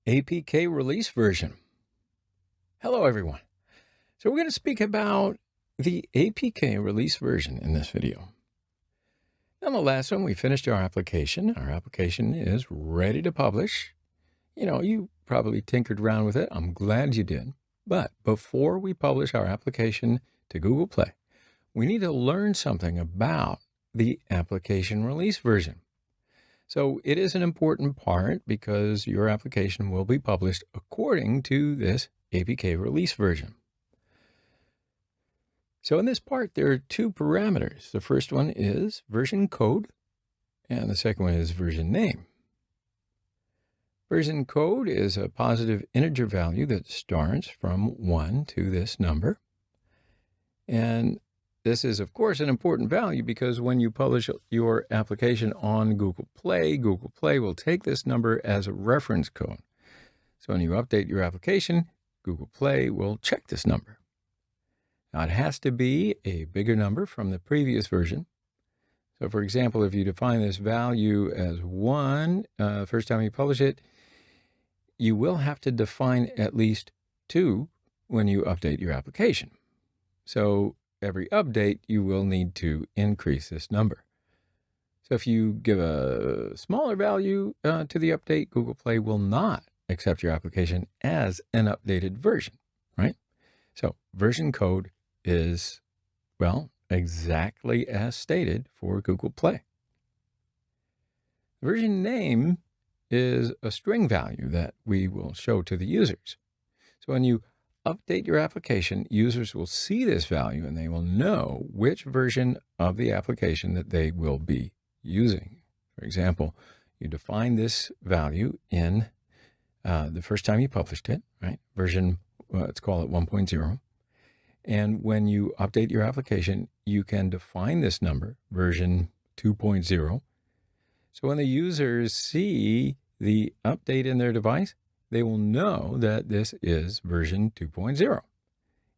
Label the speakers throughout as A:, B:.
A: APK Release version. Hello, everyone. So we're going to speak about the APK Release version in this video. On the last one, we finished our application. Our application is ready to publish. You probably tinkered around with it. I'm glad you did. But before we publish our application to Google Play, we need to learn something about the application release version. So it is an important part because your application will be published according to this APK release version. So in this part, there are two parameters. The first one is version code, and the second one is version name. Version code is a positive integer value that starts from 1 to this number. And this is, of course, an important value because when you publish your application on Google Play will take this number as a reference code. So when you update your application, Google Play will check this number. Now, it has to be a bigger number from the previous version. So, for example, if you define this value as 1, first time you publish it, you will have to define at least 2 when you update your application. So every update, you will need to increase this number. So if you give a smaller value to the update, Google Play will not accept your application as an updated version, right? So version code is, well, exactly as stated for Google Play. Version name is a string value that we will show to the users. So when you update your application, users will see this value and they will know which version of the application that they will be using. For example, you define this value in the first time you published it, right? Version, let's call it 1.0. And when you update your application, you can define this number, version 2.0. So when the users see the update in their device, they will know that this is version 2.0.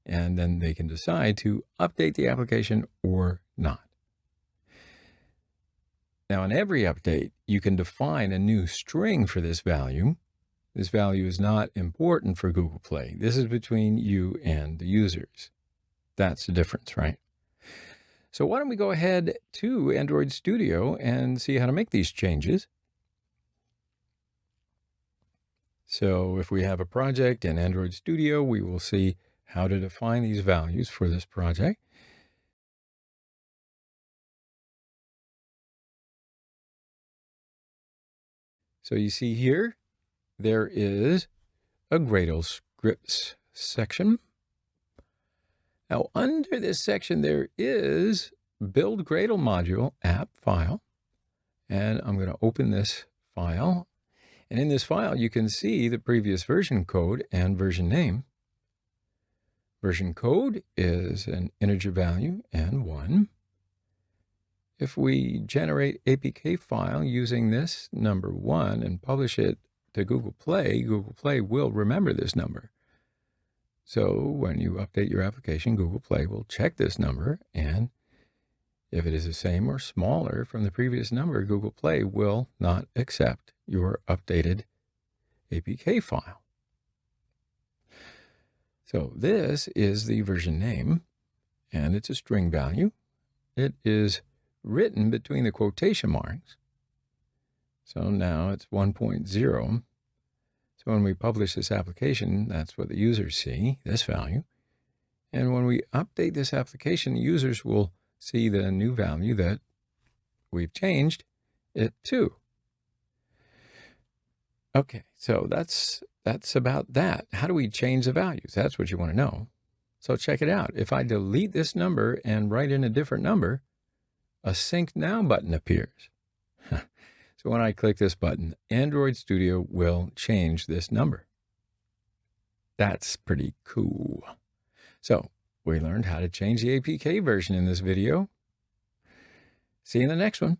A: And then they can decide to update the application or not. Now, in every update, you can define a new string for this value. This value is not important for Google Play. This is between you and the users. That's the difference, right? So why don't we go ahead to Android Studio and see how to make these changes. So if we have a project in Android Studio, we will see how to define these values for this project. So you see here, there is a Gradle scripts section. Now under this section, there is build Gradle module app file. And I'm going to open this file. And in this file, you can see the previous version code and version name. Version code is an integer value and 1. If we generate APK file using this number 1 and publish it to Google Play will remember this number. So when you update your application, Google Play will check this number, and if it is the same or smaller from the previous number, Google Play will not accept your updated APK file. So this is the version name, and it's a string value. It is written between the quotation marks. So now it's 1.0. So when we publish this application, that's what the users see, this value. And when we update this application, users will see the new value that we've changed it to. Okay, so that's about that. How do we change the values? That's what you want to know. So check it out. If I delete this number and write in a different number, a Sync Now button appears. So when I click this button, Android Studio will change this number. That's pretty cool. So we learned how to change the APK version in this video. See you in the next one.